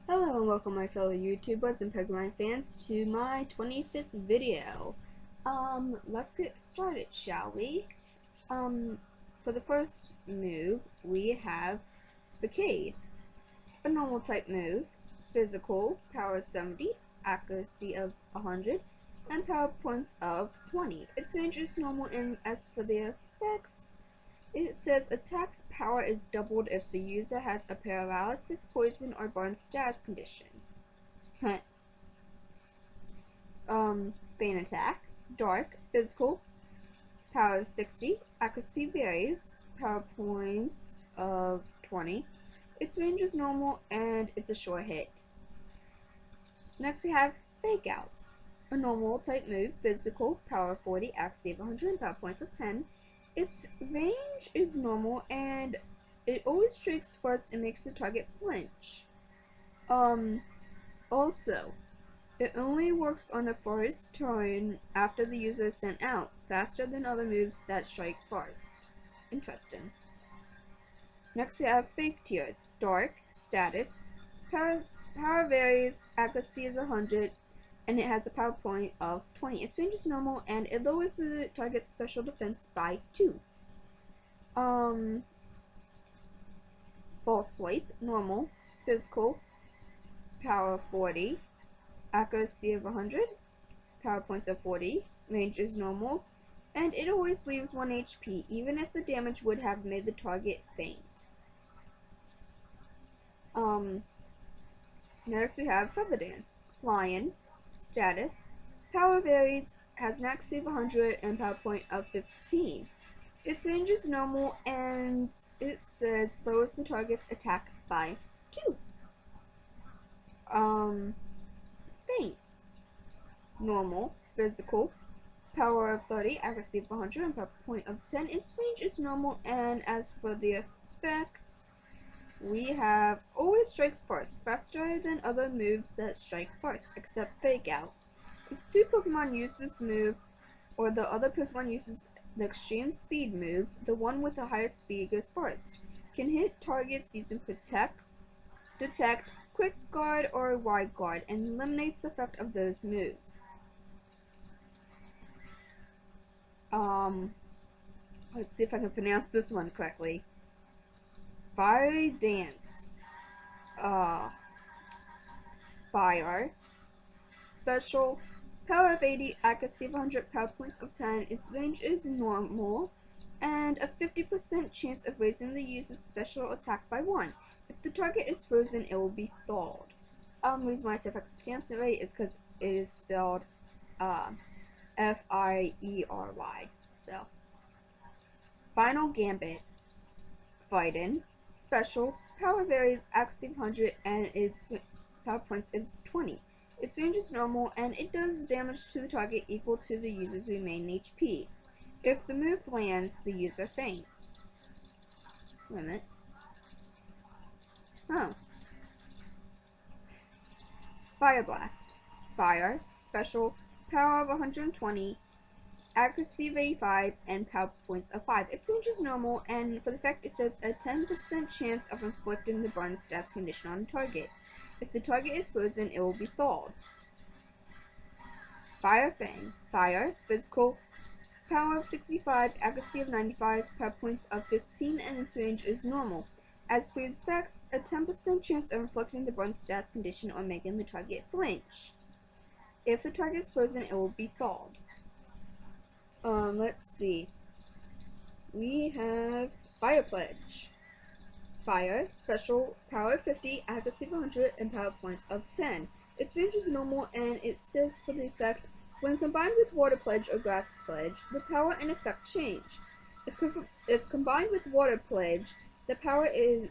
Hello and welcome my fellow YouTubers and Pokemon fans to my 25th video. Let's get started, shall we? For the first move, we have Facade, a normal type move, physical, power 70, accuracy of 100, and power points of 20. Its range is normal, and as for the effects, it says attack's power is doubled if the user has a paralysis, poison, or burn status condition. Feint attack, dark, physical, power of 60, accuracy varies, power points of 20. Its range is normal and it's a short hit. Next we have Fake Out, a normal type move, physical, power 40, accuracy of 100, power points of 10. Its range is normal and it always strikes first and makes the target flinch. Also, it only works on the first turn after the user is sent out, faster than other moves that strike first. Interesting. Next we have Fake Tears, dark, status, power varies, accuracy is 100, and it has a power point of 20. Its range is normal, and it lowers the target's special defense by 2. False Swipe, normal, physical, power 40, accuracy of 100, power points of 40, range is normal, and it always leaves 1 HP, even if the damage would have made the target faint. Next we have Feather Dance, Flying, status, power varies, has an accuracy of 100 and power point of 15. Its range is normal and it says lowers the target's attack by 2. Feint, normal, physical, power of 30, accuracy of 100 and power point of 10. Its range is normal, and as for the effects, we have always strikes first, faster than other moves that strike first, except Fake Out. If 2 Pokemon use this move, or the other Pokemon uses the extreme speed move, the one with the highest speed goes first. Can hit targets using Protect, Detect, Quick Guard, or Wide Guard, and eliminates the effect of those moves. Let's see if I can pronounce this one correctly. Fire Dance. Fire. Special. Power of 80, accuracy of 100, power points of 10. Its range is normal, and a 50% chance of raising the user's special attack by 1. If the target is frozen, it will be thawed. The reason why I say if I can pronounce it right is because it is spelled F-I-E-R-Y. So, Final Gambit. Fighting. Special. Power varies, accuracy of 100, and its power points is 20. Its range is normal, and it does damage to the target equal to the user's remaining HP. If the move lands, the user faints. Wait a minute. Oh. Fire Blast. Fire. Special. Power of 120. Accuracy of 85, and power points of 5. Its range is normal, and for the effect it says a 10% chance of inflicting the burn stats condition on the target. If the target is frozen, it will be thawed. Fire Fang. Fire. Physical. Power of 65, accuracy of 95, power points of 15, and its range is normal. As for the effects, a 10% chance of inflicting the burn stats condition or making the target flinch. If the target is frozen, it will be thawed. Let's see. We have Fire Pledge. Fire, special, power 50, accuracy of 100, and power points of 10. Its range is normal, and it says for the effect, when combined with Water Pledge or Grass Pledge, the power and effect change. If combined with Water Pledge, the power is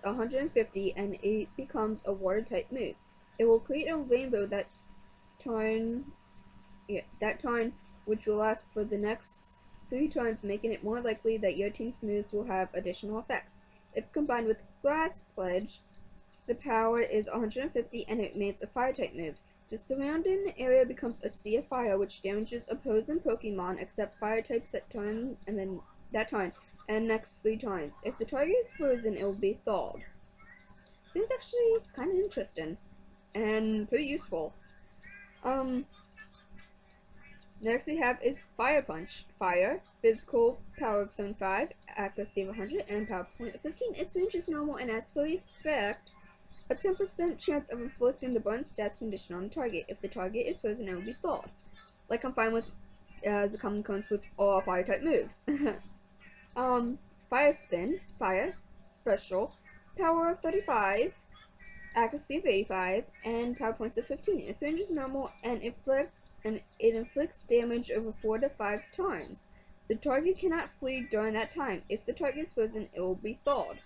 150, and it becomes a Water type move. It will create a rainbow that turn, which will last for the next 3 turns, making it more likely that your team's moves will have additional effects. If combined with Grass Pledge, the power is 150 and it makes a fire type move. The surrounding area becomes a sea of fire, which damages opposing Pokemon except fire types that turn and next 3 turns. If the target is frozen, it will be thawed. Seems actually kind of interesting and pretty useful. Next we have is Fire Punch. Fire, physical, power of 75, accuracy of 100, and power point of 15. Its range is normal and has for the effect a 10% chance of inflicting the burn stats condition on the target. If the target is frozen, it will be thawed. Like I'm fine with as a common occurrence with all fire type moves. Fire Spin, Fire, Special, power of 35, accuracy of 85, and power points of 15. Its range is normal and it inflicts damage over 4 to 5 times. The target cannot flee during that time. If the target is frozen, it will be thawed.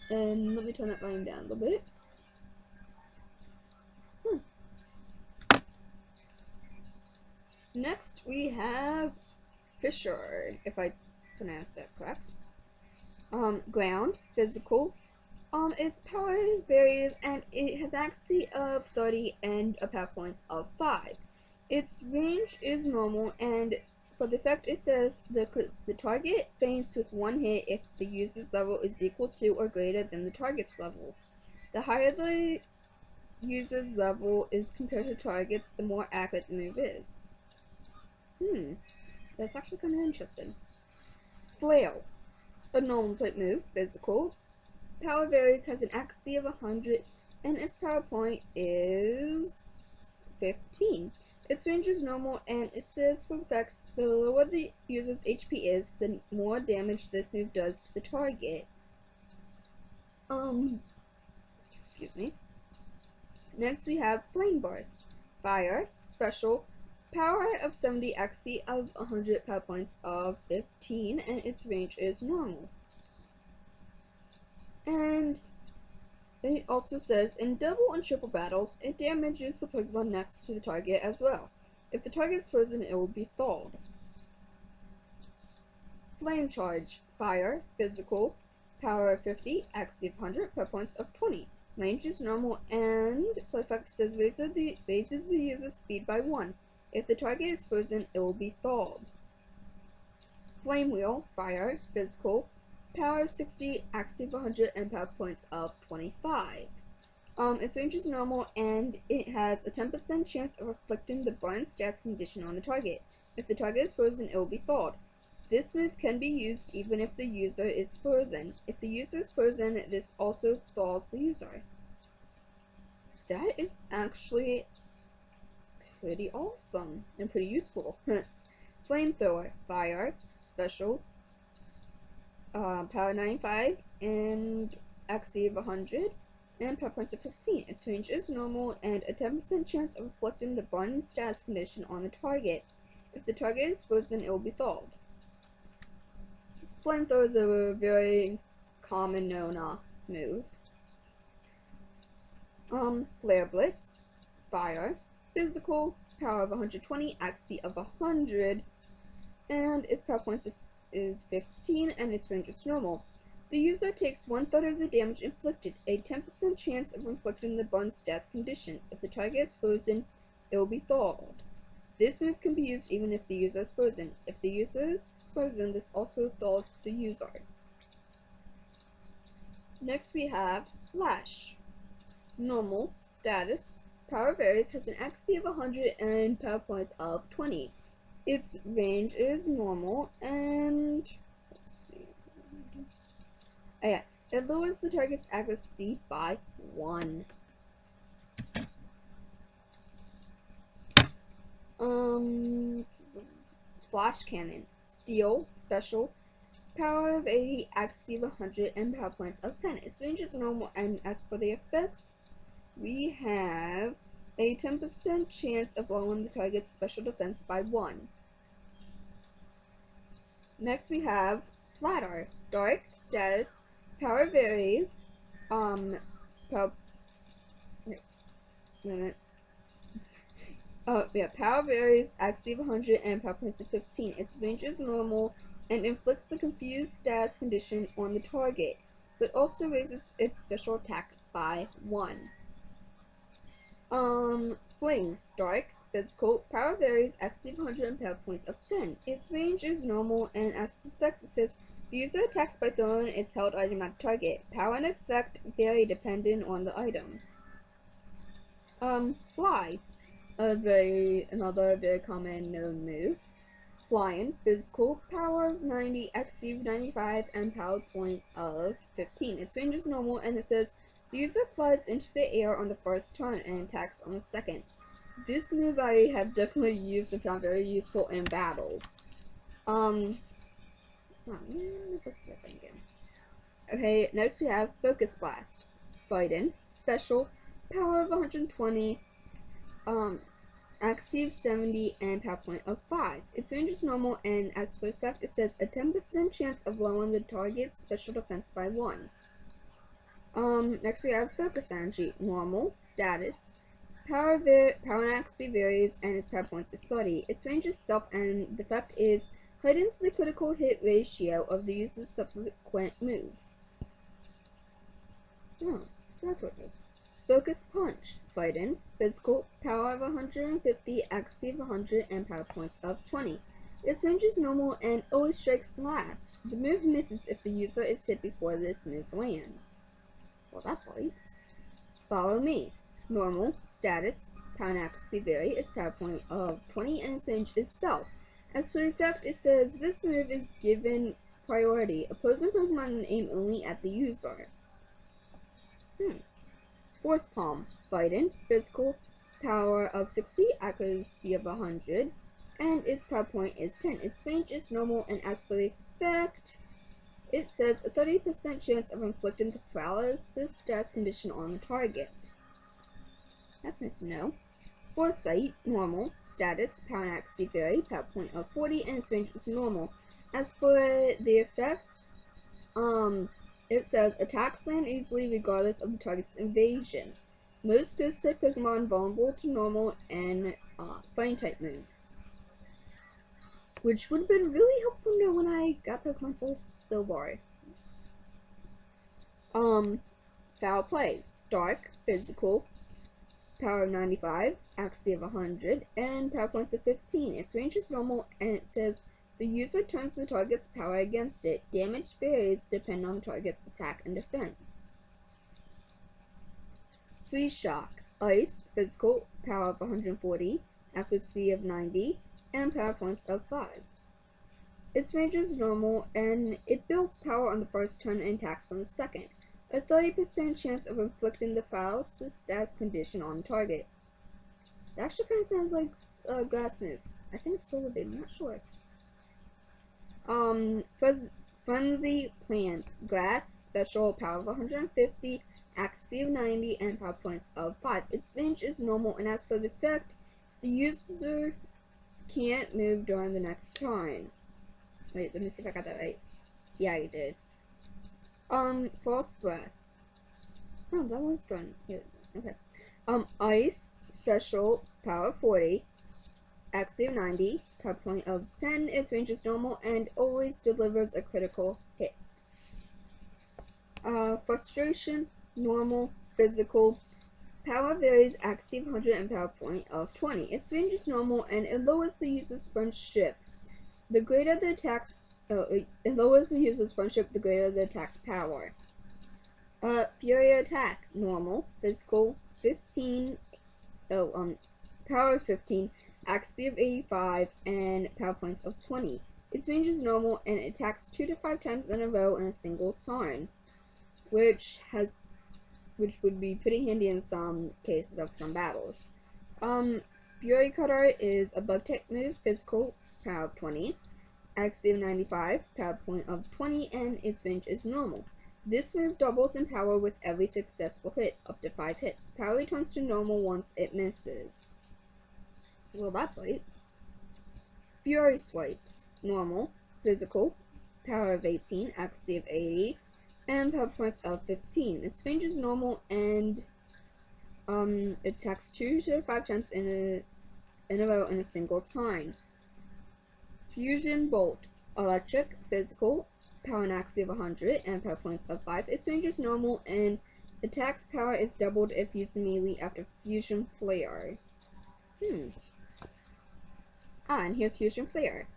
And let me turn that volume down a little bit. Next, we have Fisher, if I pronounce that correct. Ground, physical. Its power varies and it has accuracy of 30 and a power points of 5. Its range is normal, and for the effect it says the target faints with one hit if the user's level is equal to or greater than the target's level. The higher the user's level is compared to targets, the more accurate the move is. That's actually kind of interesting. Flail, a normal type move, physical. Power varies, has an accuracy of 100, and its power point is 15. Its range is normal, and it says for effects, the lower the user's HP is, the more damage this move does to the target. Excuse me. Next we have Flame Burst. Fire, special, power of 70, accuracy of 100, power points of 15, and its range is normal. And it also says, in double and triple battles, it damages the Pokemon next to the target as well. If the target is frozen, it will be thawed. Flame Charge. Fire, physical, power of 50, accuracy of 100, power points of 20. Range is normal, and for effect says raises the user's speed by 1. If the target is frozen, it will be thawed. Flame Wheel. Fire, physical, power of 60, accuracy of 100, and power points of 25. Its range is normal, and it has a 10% chance of inflicting the burn stats condition on the target. If the target is frozen, it will be thawed. This move can be used even if the user is frozen. If the user is frozen, this also thaws the user. That is actually pretty awesome and pretty useful. Flamethrower. Fire, special, power 95 and accuracy of 100 and power points of 15. Its range is normal and a 10% chance of inflicting the burn stats condition on the target. If the target is frozen, it will be thawed. Flamethrower is a very common no-nah move. Flare Blitz. Fire, physical, power of 120, accuracy of 100, and its power points is 15, and its range is normal. The user takes 1/3 of the damage inflicted, a 10% chance of inflicting the burn stats condition. If the target is frozen, it will be thawed. This move can be used even if the user is frozen. If the user is frozen, this also thaws the user. Next we have Flash. Normal, status, power varies, has an accuracy of 100 and power points of 20. Its range is normal, and let's see. Oh yeah, it lowers the target's accuracy by 1. Flash Cannon. Steel, special, power of 80, accuracy of 100, and power points of 10. Its range is normal, and as for the effects, we have a 10% chance of lowering the target's special defense by 1. Next we have Flatter. Dark, status, power varies, power, wait, a minute. Power varies, accuracy of 100, and power points of 15. Its range is normal and inflicts the confused status condition on the target, but also raises its special attack by 1. Fling. Dark, physical, power varies, accuracy of 100, and power points of 10. Its range is normal, and as for effects, it says The user attacks by throwing its held item at target. Power and effect vary depending on the item. Fly. Another very common known move. Flying, physical, power of 90, XC 95, and power point of 15. Its range is normal, and it says the user flies into the air on the first turn and attacks on the second. This move I have definitely used and found very useful in battles. Oh man, the book's ripping again. Okay, next we have Focus Blast. Fighting, special, power of 120, AC of 70, and power point of 5. Its range is normal, and as for effect, it says a 10% chance of lowering the target's special defense by 1. Next we have Focus Energy. Normal, status, power and accuracy varies, and its power points is 30. Its range is self, and the effect is heightens the critical hit ratio of the user's subsequent moves. Oh, so that's what it is. Focus Punch. Fighting, physical, power of 150, accuracy of 100, and power points of 20. Its range is normal and always strikes last. The move misses if the user is hit before this move lands. Well, that bites. Follow Me. Normal, status, power and accuracy vary, its power point of 20, and its range is self. As for the effect, it says this move is given priority. Opposing Pokemon aim only at the user. Force Palm. Fighting, physical, power of 60, accuracy of 100, and its power point is 10. Its range is normal, and as for the effect, it says a 30% chance of inflicting the paralysis status condition on the target. That's nice to know. Foresight, normal, status, power and accuracy vary, power point of 40, and its range is normal. As for the effects, it says attacks land easily regardless of the target's evasion. Most ghost type Pokemon vulnerable to normal and fighting type moves. Which would have been really helpful to know when I got Pokemon Soul Silver. Foul Play. Dark, physical, power of 95, accuracy of 100, and power points of 15. Its range is normal, and it says the user turns the target's power against it. Damage varies depending on the target's attack and defense. Freeze Shock. Ice, physical, power of 140, accuracy of 90, and power points of 5. Its range is normal, and it builds power on the first turn and attacks on the second. A 30% chance of inflicting the paralysis status condition on the target. That actually kind of sounds like a grass move. I think it's Solar Beam, I'm not sure. Frenzy Plant. Grass, special, power of 150, accuracy of 90, and power points of 5. Its range is normal, and as for the effect, the user can't move during the next turn. Wait, let me see if I got that right. Yeah, you did. False Breath. Oh, that was done. Yeah, okay. Ice, special, power of 40, accuracy of 90, power point of 10, its range is normal, and always delivers a critical hit. Frustration, normal, physical, power varies, accuracy of 100, and power point of 20. Its range is normal, and it lowers the user's friendship. The greater the attacks, it lowers the user's friendship, the greater the attack's power. Fury Attack, normal, physical, 15, power of 15, accuracy of 85, and power points of 20. Its range is normal, and it attacks 2 to 5 times in a row in a single turn, which would be pretty handy in some cases of some battles. Fury Cutter is a bug type move, physical, power of 20, accuracy of 95, power point of 20, and its range is normal. This move doubles in power with every successful hit, up to 5 hits. Power returns to normal once it misses. Well, that bites. Fury Swipes. Normal, physical, power of 18, accuracy of 80, and power points of 15. Its range is normal, and it attacks 2 to 5 times in a row in a single turn. Fusion Bolt. Electric, physical, power and accuracy of 100, and power points of 5. Its range is normal, and attack's power is doubled if used immediately after Fusion Flare. And here's Fusion Flare.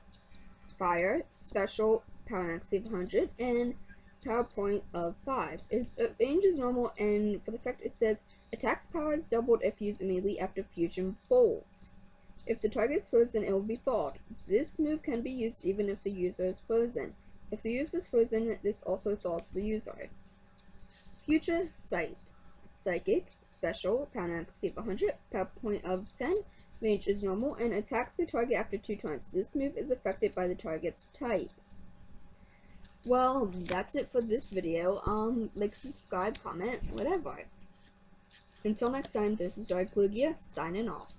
Fire, special, power accuracy of 100, and power point of 5. Its range is normal, and for the effect it says, attack's power is doubled if used immediately after Fusion Bolt. If the target is frozen, it will be thawed. This move can be used even if the user is frozen. If the user is frozen, this also thaws the user. Future Sight. Psychic, Special, power accuracy of 100, power point of 10, range is normal, and attacks the target after 2 turns. This move is affected by the target's type. Well, that's it for this video. Like, subscribe, comment, whatever. Until next time, this is Dark Lugia, signing off.